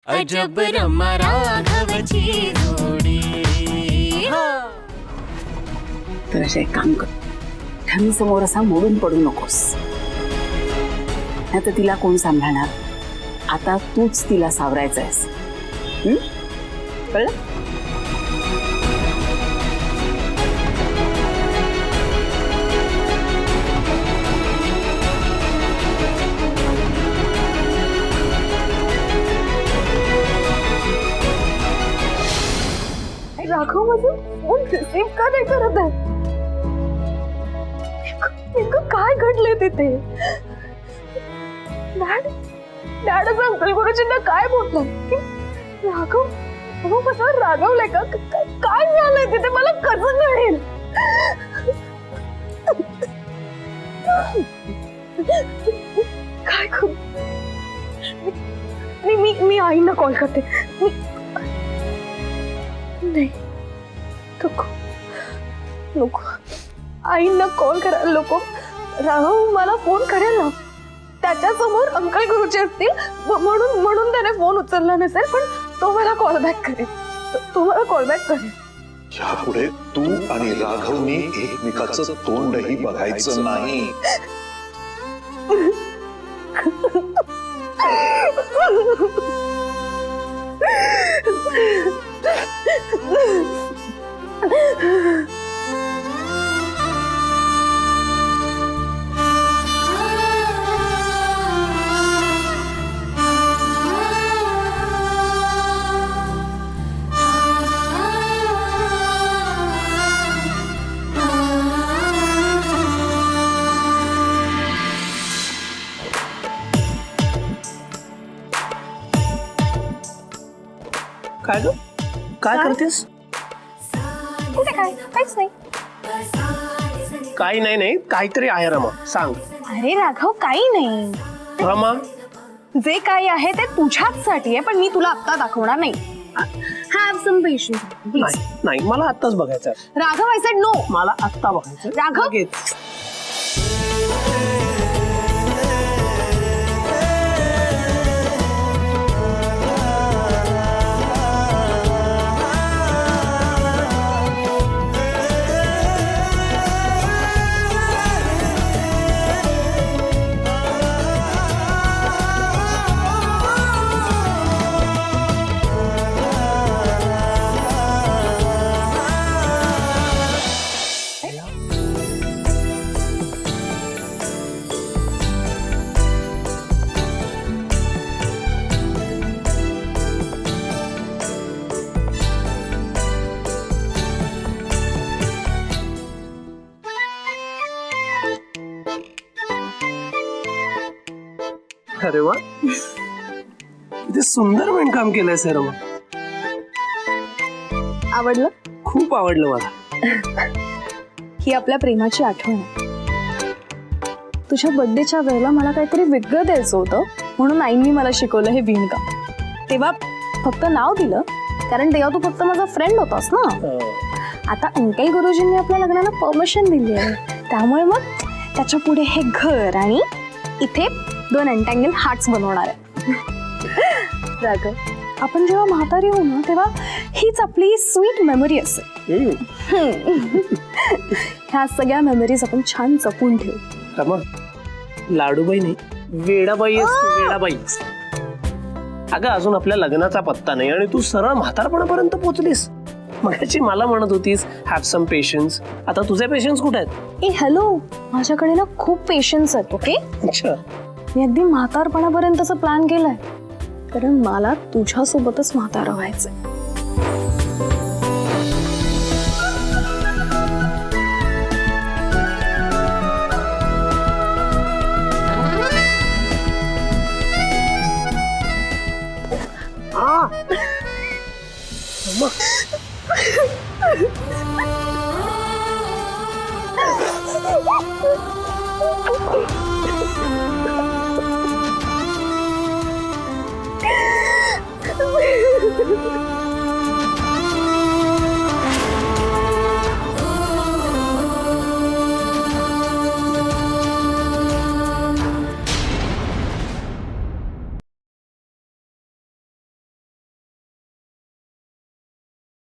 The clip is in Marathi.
अजब रमा राघवची जोडी। तर असे एक काम कर, ठमी समोर असा मोडून पडू नकोस, नाही तर तिला कोण सांभाळणार? आता तूच तिला सावरायचं आहेस, कळलं? राघव माझा फोन रिसीव का नाही करत आहे? नेमकं काय घडलंय तिथे? डॅड अंकल गुरुजींना काय बोलतात की राघव माझा रागवलाय का? काय झालंय तिथे मला कसं कळेल? काय करू? मी आईंना कॉल करते। नाही नको आईंना कॉल करायला नको। राघव मला फोन करेल ना, त्याच्यासमोर अंकल गुरुजी असतील म्हणून त्याने फोन उचलला नसेल, पण तो मला कॉल बॅक करेल। तो मला कॉल बॅक करेल। यापुढे तू आणि राघवनी एकमेकाचं तोंडही बघायचं नाही। काय ग, काय करतेस? कुठे काहीच नाही। काही नाही, काहीतरी आहे रमा, सांग। अरे राघव काही नाही। रमा, जे काही आहे ते तुझ्याचसाठी आहे, पण मी तुला आता दाखवणार नाही। Have some patience. नाही मला आत्ताच बघायचं। Raghav I said no. मला आत्ता बघायचं राघव अरे वा, किती सुंदर विणकाम केलंय सर। रमा, आवडलं? खूप आवडलं मला। ही आपल्या प्रेमाची आठवण आहे। तुझ्या बर्थडेच्या वेळेला मला काहीतरी वेगळं द्यायचं होतं, म्हणून आईंनी मला शिकवलं हे विणकाम। तेव्हा फक्त नाव दिलं, कारण तेव्हा तू फक्त माझा फ्रेंड होतास ना। आता अंकल गुरुजींनी आपल्या लग्नाला परमिशन दिली आहे, त्यामुळे मग त्याच्या पुढे हे घर आणि इथे 2 एंटँगल हार्ट्स बनवणार आहे। राघव, आपण जेव्हा म्हातारी होऊ ना, तेव्हा हीच आपली स्वीट मेमरी असेल। ह्या सगळ्या मेमरीज आपण छान जपून ठेवू। रमा, लाडूबाई नाही, वेडाबाई आहेस तू, वेडाबाई। अगं अजून आपल्या लग्नाचा पत्ता नाही आणि तू सरळ म्हातारपणापर्यंत पोहोचलीस। मगाची मला म्हणत होतीस हॅव सम पेशन्स, आता तुझे पेशन्स कुठे आहेत? ए हॅलो, माझ्याकडे ना खूप पेशन्स आहेत। ओके, अच्छा, मी अगदी म्हातारपणापर्यंतचा प्लॅन केलाय, कारण मला तुझ्यासोबतच म्हातारं व्हायचंय। रमा,